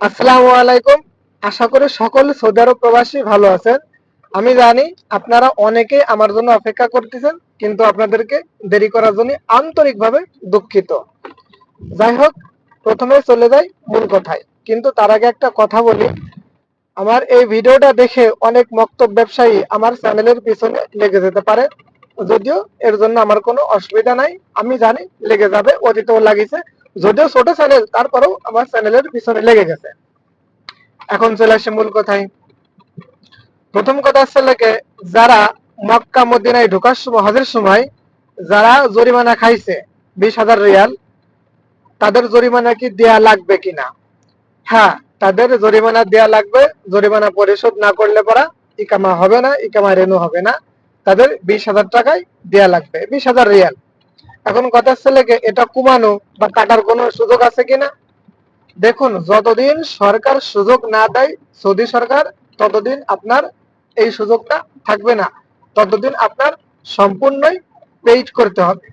আসসালামু আলাইকুম। আশা করি সকল সৌদি আরব প্রবাসী ভালো আছেন। আমি জানি আপনারা অনেকেই আমার জন্য অপেক্ষা করতেছেন, কিন্তু আপনাদেরকে দেরি করার জন্য আন্তরিকভাবে দুঃখিত। যাই হোক, প্রথমে চলে যাই মূল কথায়। কিন্তু তার আগে একটা কথা বলি, আমার এই ভিডিওটা দেখে অনেক মক্তব ব্যবসায়ী আমার চ্যানেলের পিছনে লেগে যেতে পারে। যদিও এর জন্য আমার কোনো অসুবিধা নাই, আমি জানি লেগে যাবে, অতীতেও লাগিয়েছে। যদিও ছোট চ্যানেল, তারপরেও আমার চ্যানেলের পিছনে লেগে গেছে। এখন চলে আসে মূল কথায়। প্রথম কথা হচ্ছে লাগে, যারা মক্কা মদিনায় ঢোকার সময়, হজের সময় যারা জরিমানা খাইছে 20,000 রিয়াল, তাদের জরিমানা কি দেয়া লাগবে কিনা? হ্যাঁ, তাদের জরিমানা দেয়া লাগবে। জরিমানা পরিশোধ না করলে পরা ইকামা হবে না, ইকামা রেনু হবে না। তাদের 20,000 টাকায় দেয়া লাগবে, 20,000 রিয়াল। এখন কথা হচ্ছে লাগে, এটা কমানো বা কাটার কোনো সুযোগ আছে কিনা? দেখুন, যতদিন সরকার সুযোগ না দেয়, সৌদি সরকার, ততদিন আপনার এই সুযোগটা থাকবে না। ততদিন আপনার সম্পূর্ণই পেইড করতে হবে।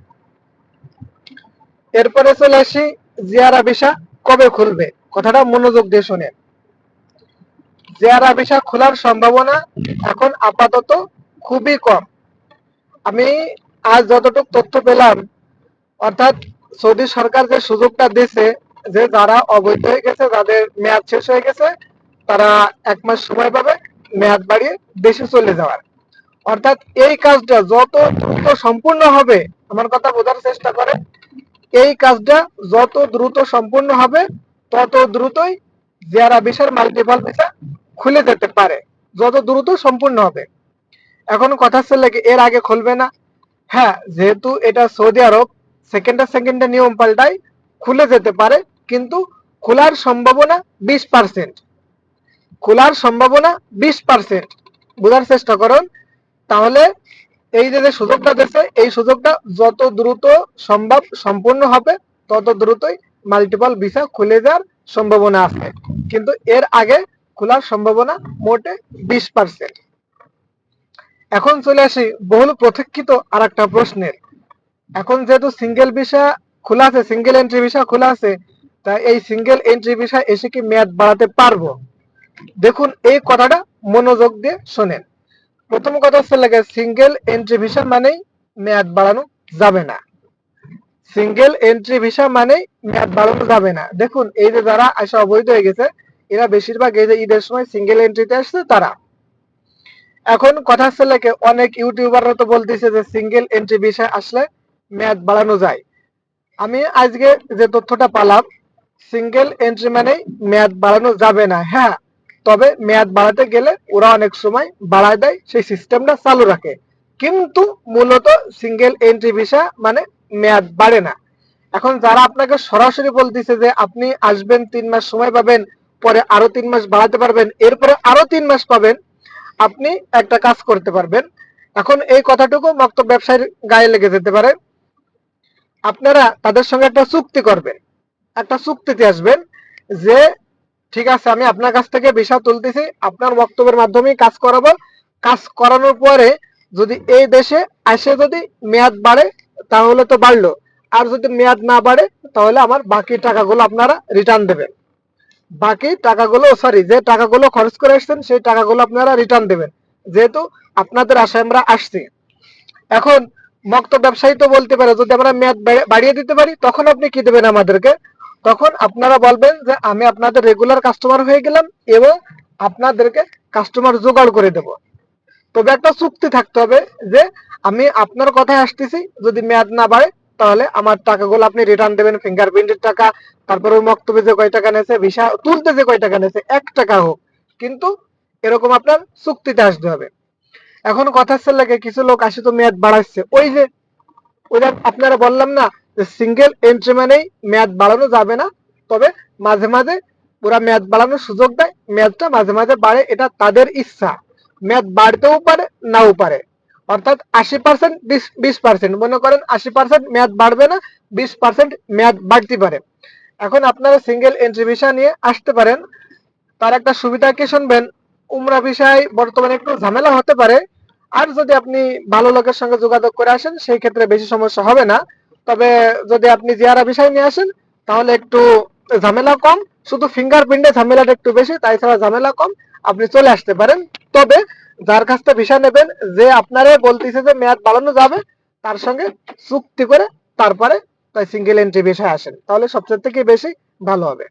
এরপরে চলে আসি, জিয়ারা ভিসা কবে খুলবে? কথাটা মনোযোগ দিয়ে শুনেন। জিয়ারা ভিসা খোলার সম্ভাবনা এখন আপাতত খুবই কম। আমি আজ যতটুকু তথ্য পেলাম, অর্থাৎ সৌদি সরকার যে সুযোগটা দিয়েছে, যে যারা অবৈধ হয়ে গেছে, যাদের মেয়াদ শেষ হয়ে গেছে, তারা 1 মাস সময় পাবে মেয়াদ বাড়িয়ে দেশে চলে যাওয়ার। অর্থাৎ এই কাজটা যত দ্রুত সম্পূর্ণ হবে, আমার কথা বোঝার চেষ্টা করেন, এই কাজটা যত দ্রুত সম্পূর্ণ হবে, তত দ্রুতই জিয়ারা ভিসার মাল্টিপল ভিসা খুলে যেতে পারে। যত দ্রুত সম্পূর্ণ হবে। এখন কথা হচ্ছে লাগে, এর আগে খুলবে না? হ্যাঁ, যেহেতু এটা সৌদি আরব, সেকেন্ডে সেকেন্ডে নিয়ম পাল্টায়, খুলে যেতে পারে, কিন্তু খোলার সম্ভাবনা 20%। খোলার সম্ভাবনা 20%। বোঝার চেষ্টা করুন। তাহলে এই যে যে সুযোগটা দিচ্ছে, এই সুযোগটা যত দ্রুত সম্ভব সম্পূর্ণ হবে, তত দ্রুতই মাল্টিপল ভিসা খুলে যাওয়ার সম্ভাবনা আছে। কিন্তু এর আগে খোলার সম্ভাবনা মোটে 20%। এখন চলে আসি বহুল প্রতীক্ষিত আর একটা প্রশ্নের। এখন যেহেতু সিঙ্গেল ভিসা খোলা আছে, সিঙ্গেল এন্ট্রি ভিসা খোলা আছে, তা এই সিঙ্গেল এন্ট্রি ভিসা এসে কি মেয়াদ বাড়াতে পারবো? দেখুন, এই কথাটা মনোযোগ দিয়ে শোনেন। প্রথম কথা হচ্ছে লাগে, সিঙ্গেল এন্ট্রি ভিসা মানেই মেয়াদ বাড়ানো যাবে না। সিঙ্গেল এন্ট্রি ভিসা মানেই মেয়াদ বাড়ানো যাবে না। দেখুন, এই যে যারা আসা অবৈধ হয়ে গেছে, এরা বেশিরভাগ এই যে ঈদের সময় সিঙ্গেল এন্ট্রিতে আসছে তারা। এখন কথা হচ্ছে লাগে, অনেক ইউটিউবাররা তো বলতেছে যে সিঙ্গেল এন্ট্রি ভিসা আসলে মেয়াদ বাড়ানো যায়। আমি আজকে যে তথ্যটা পালাম, সিঙ্গেল এন্ট্রি মানেই মেয়াদ বাড়ানো যাবে না। হ্যাঁ, তবে মেয়াদ বাড়াতে গেলে ওরা অনেক সময় বাড়ায় দেয়, সেই সিস্টেমটা চালু রাখে। কিন্তু মূলত সিঙ্গেল এন্ট্রি ভিসা মানে মেয়াদ বাড়ে না। এখন যারা আপনাকে সরাসরি বলতেছে যে আপনি আসবেন, 3 মাস সময় পাবেন, পরে আরো 3 মাস বাড়াতে পারবেন, এরপরে আরো 3 মাস পাবেন, আপনি একটা কাজ করতে পারবেন। এখন এই কথাটুকু মক্তব ব্যবসায়ীর গায়ে লেগে যেতে পারে। আপনারা তাদের সঙ্গে একটা চুক্তি করবেন, একটা চুক্তিতে আসবেন যে ঠিক আছে, আমি আপনার কাছ থেকে ভিসা তুলতেছি, আপনার বক্তব্যের মাধ্যমেই কাজ করাবো। কাজ করানোর পরে যদি এই দেশে আসে যদি মেয়াদ বাড়ে, তাহলে তো বাড়লো। আর যদি মেয়াদ না বাড়ে, তাহলে আমার বাকি টাকাগুলো আপনারা রিটার্ন দেবেন। বাকি টাকাগুলো, সরি, যে টাকাগুলো খরচ করে আসছেন সেই টাকাগুলো আপনারা রিটার্ন দেবেন, যেহেতু আপনাদের আশায় আমরা আসছি। এখন মক্ত ব্যবসায়ী তো বলতে পারে, যদি আমরা মেয়াদ বাড়িয়ে দিতে পারি, তখন আপনি কি দেবেন আমাদেরকে? তখন আপনারা বলবেন যে আমি আপনাদের রেগুলার কাস্টমার হয়ে গেলাম এবং আপনাদেরকে কাস্টমার জোগাড় করে দেব। তবে একটা চুক্তি থাকতে হবে যে আমি আপনার কথায় আসতেছি, যদি মেয়াদ না বাড়ে তাহলে আমার টাকাগুলো আপনি রিটার্ন দেবেন। ফিঙ্গারপ্রিন্টের টাকা, তারপরে মক্তবে যে কয় টাকা নেছে, ভিসা তুলতে যে কয় টাকা নেছে, 1 টাকা হোক, কিন্তু এরকম আপনার চুক্তিতে আসতে হবে। এখন কথা হচ্ছে লাগে, কিছু লোক আসে তো মেয়াদ বাড়াচ্ছে। ওই যে আপনারা বললাম না যে সিঙ্গেল এন্ট্রি মানেই মেয়াদ বাড়ানো যাবে না, তবে মাঝে মাঝে ওরা মেয়াদ বাড়ানোর সুযোগ দেয়, মেয়াদটা মাঝে মাঝে বাড়ে, এটা তাদের ইচ্ছা। মেয়াদ বাড়তেও পারে, নাও পারে। অর্থাৎ 80%, 20%, মনে করেন 80% মেয়াদ বাড়বে না, 20% মেয়াদ বাড়তে পারে। এখন আপনারা সিঙ্গেল এন্ট্রি ভিসা নিয়ে আসতে পারেন। তার একটা সুবিধা কি শুনবেন, উমরা ভিসায় বর্তমানে একটু ঝামেলা হতে পারে। আর যদি আপনি ভালো লোকের সঙ্গে যোগাযোগ করে আসেন, সেই ক্ষেত্রে বেশি সমস্যা হবে না। তবে যদি আপনি জিয়ারা ভিসায় নিয়ে আসেন, তাহলে একটু ঝামেলা কম, শুধু ফিঙ্গারপ্রিন্টে ঝামেলাটা একটু বেশি, তাই ছাড়া ঝামেলা কম। আপনি চলে আসতে পারেন। তবে যার কাছ থেকে ভিসা নেবেন, যে আপনারে বলতেছে যে মেয়াদ বাড়ানো যাবে, তার সঙ্গে চুক্তি করে তারপরে সিঙ্গেল এন্ট্রি ভিসায় আসেন, তাহলে সবচেয়ে থেকে বেশি ভালো হবে।